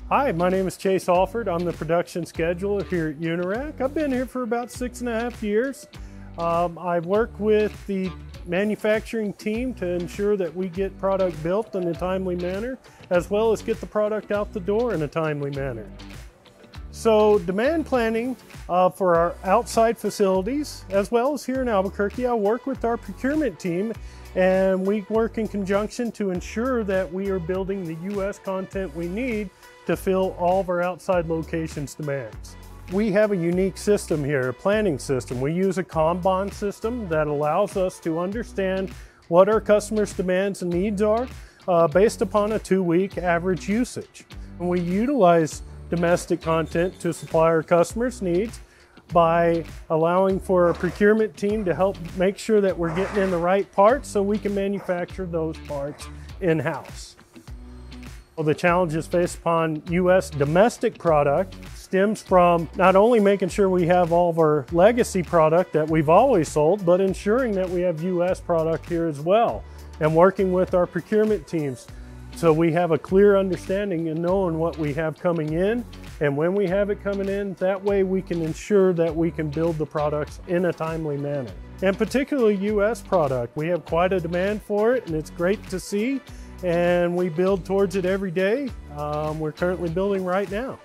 Hi, my name is Chase Alford. I'm the production scheduler here at Unirac. I've been here for about 6.5 years. I work with the manufacturing team to ensure that we get product built in a timely manner, as well as get the product out the door in a timely manner. So demand planning for our outside facilities, as well as here in Albuquerque, I work with our procurement team, and we work in conjunction to ensure that we are building the U.S. content we need to fill all of our outside locations' demands. We have a unique system here, a planning system. We use a Kanban system that allows us to understand what our customers' demands and needs are based upon a 2-week average usage. And we utilize domestic content to supply our customers' needs by allowing for a procurement team to help make sure that we're getting in the right parts so we can manufacture those parts in-house. Well, the challenges faced upon U.S. domestic product stems from not only making sure we have all of our legacy product that we've always sold, but ensuring that we have U.S. product here as well, and working with our procurement teams so we have a clear understanding and knowing what we have coming in, and when we have it coming in, that way we can ensure that we can build the products in a timely manner. And particularly U.S. product, we have quite a demand for it, and it's great to see, and we build towards it every day. We're currently building right now.